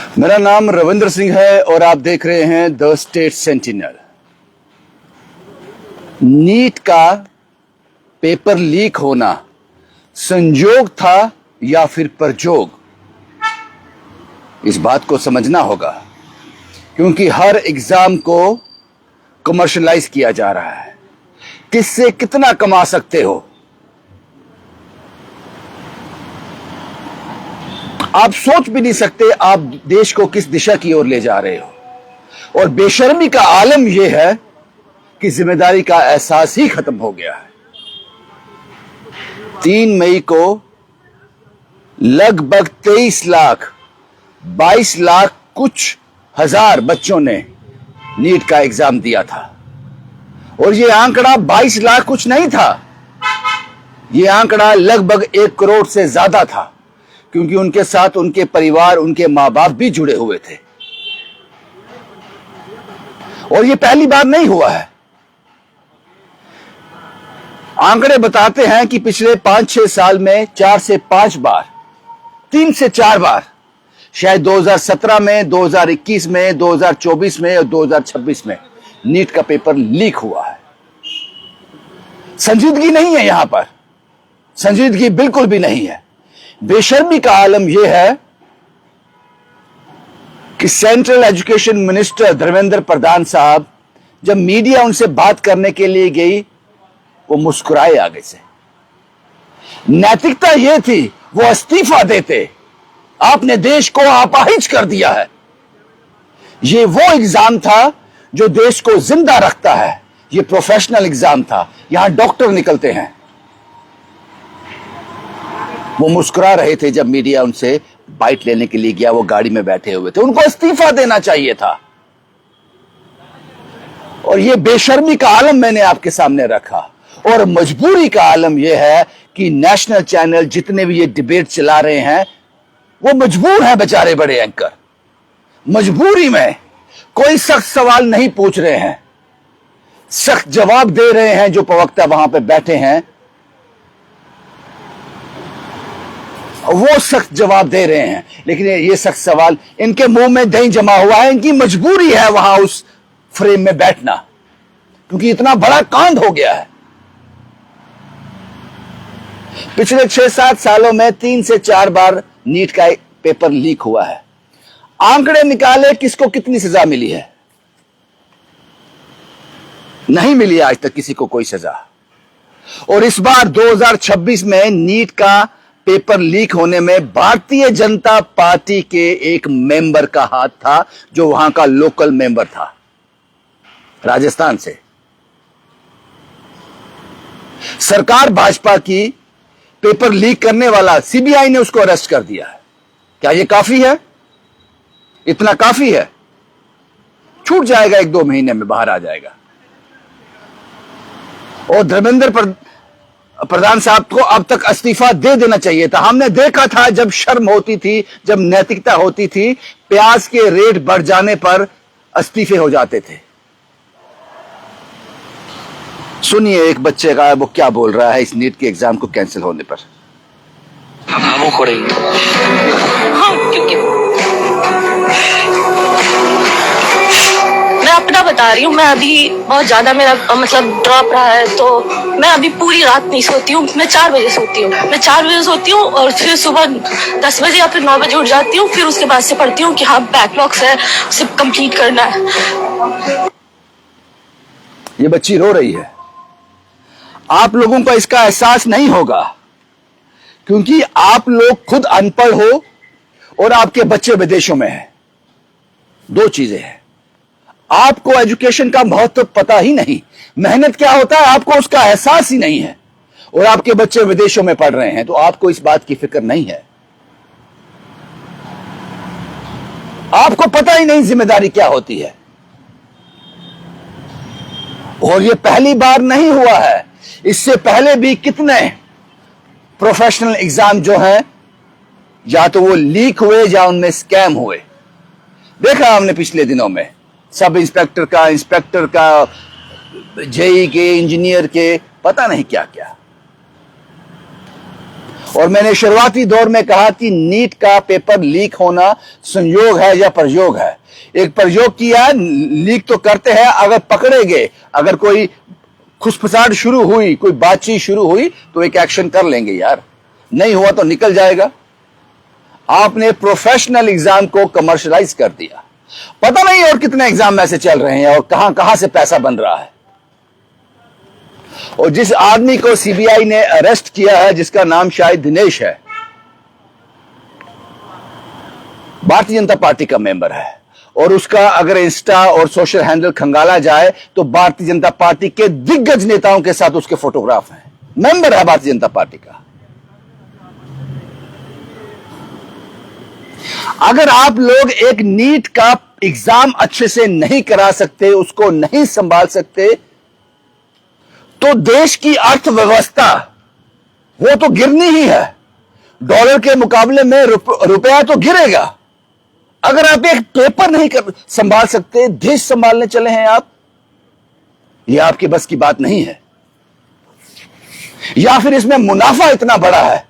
मेरा नाम रविंद्र सिंह है और आप देख रहे हैं द स्टेट सेंटिनल। नीट का पेपर लीक होना संजोग था या फिर परजोग, इस बात को समझना होगा, क्योंकि हर एग्जाम को कमर्शलाइज किया जा रहा है। किससे कितना कमा सकते हो, आप सोच भी नहीं सकते आप देश को किस दिशा की ओर ले जा रहे हो। और बेशर्मी का आलम यह है कि जिम्मेदारी का एहसास ही खत्म हो गया है। 3 मई को लगभग 23 लाख 22 लाख कुछ हजार बच्चों ने नीट का एग्जाम दिया था। और यह आंकड़ा 22 लाख कुछ नहीं था, यह आंकड़ा लगभग 1 करोड़ से ज्यादा था, क्योंकि उनके साथ उनके परिवार, उनके मां बाप भी जुड़े हुए थे। और यह पहली बार नहीं हुआ है। आंकड़े बताते हैं कि पिछले 5-6 साल में 4 से 5 बार, 3 से 4 बार, शायद 2017 में, 2021 में, 2024 में और 2026 में नीट का पेपर लीक हुआ है। संजीदगी नहीं है, यहां पर संजीदगी बिल्कुल भी नहीं है। बेशर्मी का आलम यह है कि central education minister Dharmendra Pradhan साहब, जब मीडिया उनसे बात करने के लिए गई, वो मुस्कुराए आगे से। नैतिकता यह थी वो इस्तीफा देते। आपने देश को अपाहिज कर दिया है। यह वो एग्जाम था जो देश को जिंदा रखता है। यह प्रोफेशनल एग्जाम था, यहां डॉक्टर निकलते हैं। वो मुस्कुरा रहे थे जब मीडिया उनसे बाइट लेने के लिए गया। वो गाड़ी में बैठे हुए थे, उनको इस्तीफा देना चाहिए था। और ये बेशर्मी का आलम मैंने आपके सामने रखा। और मजबूरी का आलम यह है कि नेशनल चैनल जितने भी ये डिबेट चला रहे हैं, वो मजबूर हैं बेचारे बड़े एंकर। मजबूरी में कोई सख्त सवाल नहीं पूछ रहे हैं, सख्त जवाब दे रहे हैं। जो प्रवक्ता वहां पे बैठे हैं वो सख्त जवाब दे रहे हैं, लेकिन ये सख्त सवाल, इनके मुंह में दही जमा हुआ है। इनकी मजबूरी है वहां उस फ्रेम में बैठना, क्योंकि इतना बड़ा कांड हो गया है। पिछले 6-7 सालों में 3 से 4 बार नीट का पेपर लीक हुआ है। आंकड़े निकाले किसको कितनी सजा मिली है। नहीं मिली आज तक किसी को कोई सजा। और इस बार 2026 में नीट का पेपर लीक होने में भारतीय जनता पार्टी के एक मेंबर का हाथ था, जो वहां का लोकल मेंबर था, राजस्थान से। सरकार भाजपा की, पेपर लीक करने वाला, सीबीआई ने उसको अरेस्ट कर दिया है। क्या यह काफी है? इतना काफी है? छूट जाएगा, 1-2 महीने में बाहर आ जाएगा। और धर्मेंद्र प्रधान साहब को अब तक इस्तीफा दे देना चाहिए था। हमने देखा था जब शर्म होती थी, जब नैतिकता होती थी, प्याज के रेट बढ़ जाने पर इस्तीफे हो जाते थे। सुनिए एक बच्चे का वो क्या बोल रहा है इस नीट के एग्जाम को कैंसिल होने पर। हम हो रही क्योंकि मैं अपना बता रही हूँ। मैं अभी बहुत ज्यादा मेरा मतलब ड्रॉप रहा है, तो मैं अभी पूरी रात नहीं सोती हूँ। मैं 4 बजे सोती हूँ। मैं 4 बजे सोती हूँ और फिर सुबह 10 बजे या फिर 9 बजे उठ जाती हूँ। फिर उसके बाद से पढ़ती हूँ कि हाँ बैकलॉग्स है, उसे कंप्लीट करना है। ये बच्ची रो रही है। आप लोगों को इसका एहसास नहीं होगा, क्योंकि आप लोग खुद अनपढ़ हो और आपके बच्चे विदेशों में हैं। 2 चीजें हैं। आपको एजुकेशन का महत्व पता ही नहीं, मेहनत क्या होता है आपको उसका एहसास ही नहीं है। और आपके बच्चे विदेशों में पढ़ रहे हैं, तो आपको इस बात की फिक्र नहीं है। आपको पता ही नहीं जिम्मेदारी क्या होती है। और यह पहली बार नहीं हुआ है, इससे पहले भी कितने प्रोफेशनल एग्जाम जो हैं, या तो वो लीक हुए या उनमें स्कैम हुए। देखा हमने पिछले दिनों में, सब इंस्पेक्टर का, जेई के, इंजीनियर के, पता नहीं क्या क्या। और मैंने शुरुआती दौर में कहा कि नीट का पेपर लीक होना संयोग है या प्रयोग है। एक प्रयोग किया, लीक तो करते हैं, अगर पकड़े गए, अगर कोई खुसफुसाहट शुरू हुई, कोई बातचीत शुरू हुई तो एक एक्शन कर लेंगे यार, नहीं हुआ तो निकल जाएगा। आपने प्रोफेशनल एग्जाम को कमर्शियलाइज कर दिया। पता नहीं और कितने एग्जाम ऐसे चल रहे हैं और कहां कहां से पैसा बन रहा है। और जिस आदमी को सीबीआई ने अरेस्ट किया है, जिसका नाम शायद दिनेश है, भारतीय जनता पार्टी का मेंबर है, और उसका अगर इंस्टा और सोशल हैंडल खंगाला जाए तो भारतीय जनता पार्टी के दिग्गज नेताओं के साथ उसके फोटोग्राफ हैं। मेंबर है भारतीय जनता पार्टी का। अगर आप लोग एक नीट का एग्जाम अच्छे से नहीं करा सकते, उसको नहीं संभाल सकते, तो देश की अर्थव्यवस्था वो तो गिरनी ही है। डॉलर के मुकाबले में रुपया तो गिरेगा। अगर आप एक पेपर नहीं संभाल सकते, देश संभालने चले हैं आप, यह आपकी बस की बात नहीं है। या फिर इसमें मुनाफा इतना बड़ा है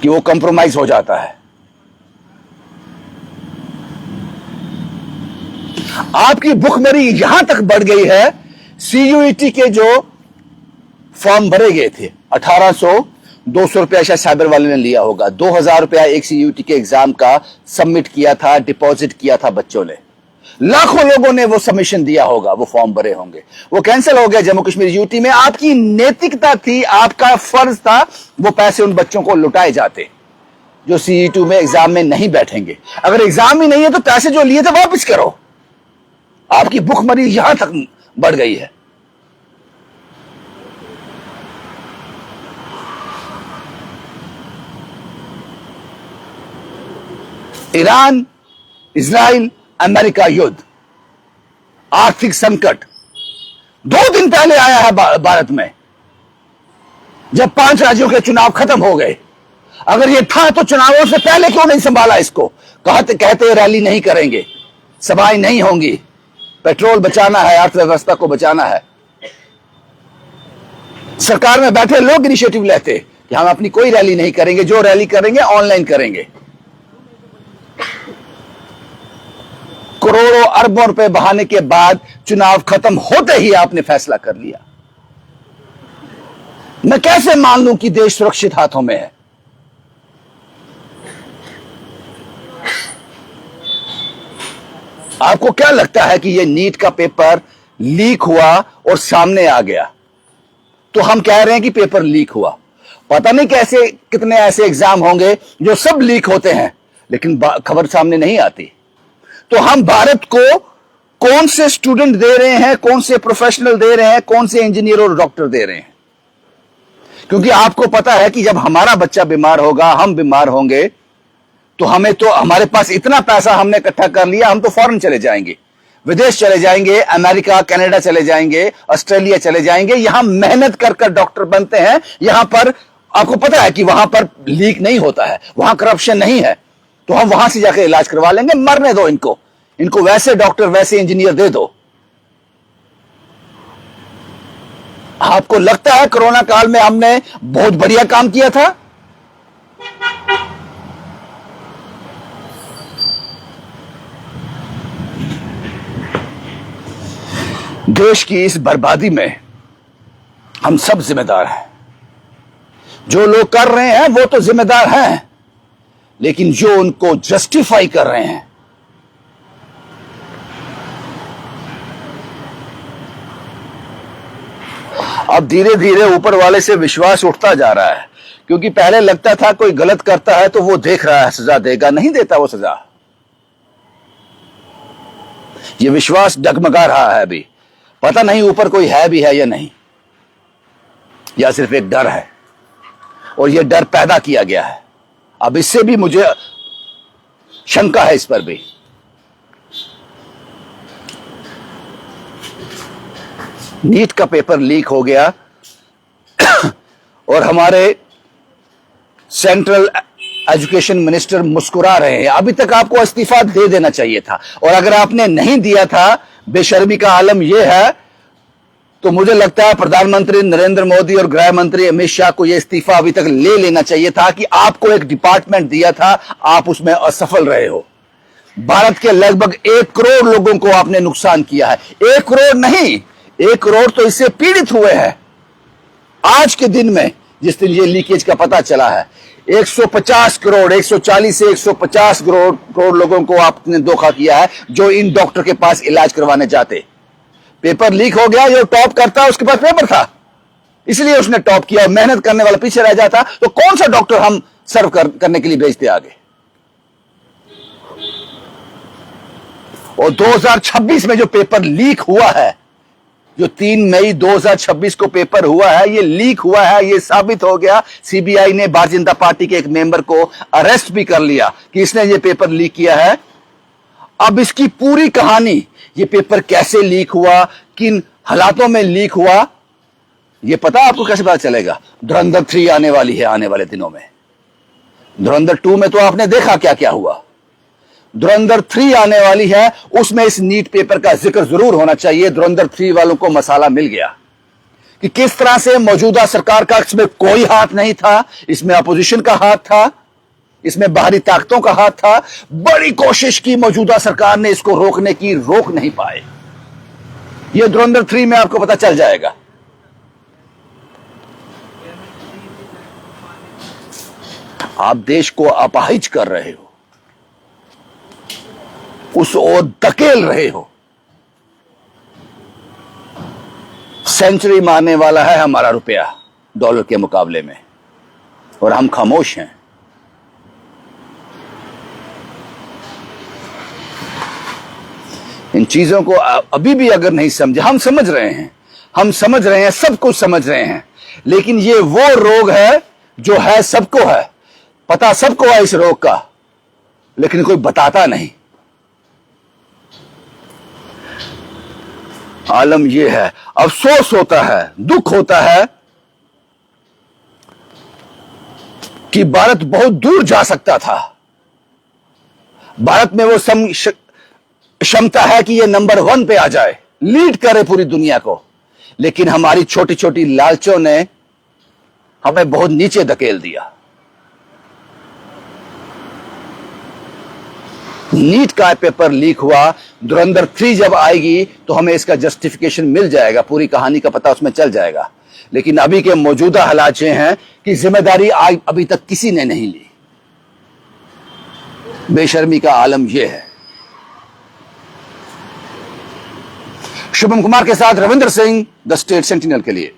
कि वो कंप्रोमाइज हो जाता है। आपकी भुखमरी यहां तक बढ़ गई है, सीयूईटी के जो फॉर्म भरे गए थे 1800 200 रुपया शायद साइबर वाले ने लिया होगा, 2000 रुपया एक सीयूईटी के एग्जाम का सबमिट किया था, डिपॉजिट किया था बच्चों ने। लाखों लोगों ने वो सबमिशन दिया होगा, वो फॉर्म भरे होंगे, वो कैंसिल हो गया जम्मू कश्मीर यूटी में। आपकी नैतिकता थी, आपका फर्ज था वो पैसे उन बच्चों को लुटाए जाते जो सीई2 में एग्जाम में नहीं बैठेंगे। अगर एग्जाम ही नहीं है तो पैसे जो लिए थे वापस करो। आपकी भुखमरी यहां तक बढ़ गई है। ईरान, इजराइल, अमेरिका युद्ध, आर्थिक संकट 2 दिन पहले आया है भारत में, जब 5 राज्यों के चुनाव खत्म हो गए। अगर ये था तो चुनावों से पहले क्यों नहीं संभाला इसको? कहते रैली नहीं करेंगे, सभाएं नहीं होंगी, पेट्रोल बचाना है, अर्थव्यवस्था को बचाना है। सरकार में बैठे लोग इनिशिएटिव लेते कि हम अपनी कोई रैली नहीं करेंगे, जो रैली करेंगे ऑनलाइन करेंगे। करोड़ों अरबों रुपए बहाने के बाद चुनाव खत्म होते ही आपने फैसला कर लिया। मैं कैसे मान लूं कि देश सुरक्षित हाथों में है? आपको क्या लगता है कि यह नीट का पेपर लीक हुआ और सामने आ गया तो हम कह रहे हैं कि पेपर लीक हुआ? पता नहीं कैसे कितने ऐसे एग्जाम होंगे जो सब लीक होते हैं लेकिन खबर सामने नहीं आती। तो हम भारत को कौन से स्टूडेंट दे रहे हैं, कौन से प्रोफेशनल दे रहे हैं, कौन से इंजीनियर और डॉक्टर दे रहे हैं? क्योंकि आपको पता है कि जब हमारा बच्चा बीमार होगा, हम बीमार होंगे, तो हमारे पास इतना पैसा हमने इकट्ठा कर लिया, हम तो फॉरेन चले जाएंगे, विदेश चले जाएंगे, अमेरिका, कनाडा चले जाएंगे, ऑस्ट्रेलिया चले जाएंगे। यहां मेहनत कर डॉक्टर बनते हैं। यहां पर आपको पता है कि वहां पर लीक नहीं होता है, वहां करप्शन नहीं है, तो हम वहां से जाकर इलाज करवा लेंगे। मरने दो इनको वैसे डॉक्टर, वैसे इंजीनियर दे दो। आपको लगता है कोरोना काल में हमने बहुत बढ़िया काम किया था? देश की इस बर्बादी में हम सब जिम्मेदार हैं। जो लोग कर रहे हैं वो तो जिम्मेदार हैं, लेकिन जो उनको जस्टिफाई कर रहे हैं, अब धीरे धीरे ऊपर वाले से विश्वास उठता जा रहा है। क्योंकि पहले लगता था कोई गलत करता है तो वो देख रहा है, सजा देगा, नहीं देता वो सजा। ये विश्वास डगमगा रहा है अभी। पता नहीं ऊपर कोई है भी है या नहीं, या सिर्फ एक डर है, और यह डर पैदा किया गया है। अब इससे भी मुझे शंका है, इस पर भी। नीट का पेपर लीक हो गया और हमारे सेंट्रल एजुकेशन मिनिस्टर मुस्कुरा रहे हैं। अभी तक आपको इस्तीफा दे देना चाहिए था, और अगर आपने नहीं दिया था, बेशर्मी का आलम यह है, तो मुझे लगता है प्रधानमंत्री नरेंद्र मोदी और गृह मंत्री अमित शाह को यह इस्तीफा अभी तक ले लेना चाहिए था कि आपको एक डिपार्टमेंट दिया था, आप उसमें असफल रहे हो। भारत के लगभग 1 करोड़ लोगों को आपने नुकसान किया है। 1 करोड़ नहीं, 1 करोड़ तो इससे पीड़ित हुए हैं। आज के दिन में जिस दिन ये लीकेज का पता चला है, 150 करोड़, 140 से 150 करोड़ लोगों को आपने धोखा किया है जो इन डॉक्टर के पास इलाज करवाने जाते। पेपर लीक हो गया, जो टॉप करता उसके पास पेपर था, इसलिए उसने टॉप किया। मेहनत करने वाला पीछे रह जाता तो कौन सा डॉक्टर हम सर्व करने के लिए भेजते आगे। और 2026 में जो पेपर लीक हुआ है, जो 3 मई 2026 को पेपर हुआ है, ये लीक हुआ है, ये साबित हो गया। सीबीआई ने भारतीय जनता पार्टी के एक मेंबर को अरेस्ट भी कर लिया कि इसने ये पेपर लीक किया है। अब इसकी पूरी कहानी, ये पेपर कैसे लीक हुआ, किन हालातों में लीक हुआ, ये पता आपको कैसे पता चलेगा? धुरंधर 3 आने वाली है आने वाले दिनों में। धुरंधर 2 में तो आपने देखा क्या क्या हुआ। धुरंधर 3 आने वाली है, उसमें इस नीट पेपर का जिक्र जरूर होना चाहिए। धुरंधर 3 वालों को मसाला मिल गया कि किस तरह से मौजूदा सरकार का इसमें कोई हाथ नहीं था, इसमें अपोजिशन का हाथ था, इसमें बाहरी ताकतों का हाथ था। बड़ी कोशिश की मौजूदा सरकार ने इसको रोकने की, रोक नहीं पाए। यह धुरंधर 3 में आपको पता चल जाएगा। आप देश को अपाहिज कर रहे हो, उस ओर धकेल रहे हो। सेंचुरी मारने वाला है हमारा रुपया डॉलर के मुकाबले में, और हम खामोश हैं। इन चीजों को अभी भी अगर नहीं समझे, हम समझ रहे हैं, हम समझ रहे हैं, सब कुछ समझ रहे हैं, लेकिन ये वो रोग है जो है सबको है, पता सबको है इस रोग का, लेकिन कोई बताता नहीं। आलम यह है, अफसोस होता है, दुख होता है कि भारत बहुत दूर जा सकता था। भारत में वो क्षमता है कि ये नंबर 1 पे आ जाए, लीड करे पूरी दुनिया को, लेकिन हमारी छोटी छोटी लालचों ने हमें बहुत नीचे धकेल दिया। नीट का पेपर लीक हुआ, धुरंधर 3 जब आएगी तो हमें इसका जस्टिफिकेशन मिल जाएगा, पूरी कहानी का पता उसमें चल जाएगा। लेकिन अभी के मौजूदा हालात ये हैं कि जिम्मेदारी अभी तक किसी ने नहीं ली। बेशर्मी का आलम यह है। शुभम कुमार के साथ Ravindra Singh, the state sentinel के लिए।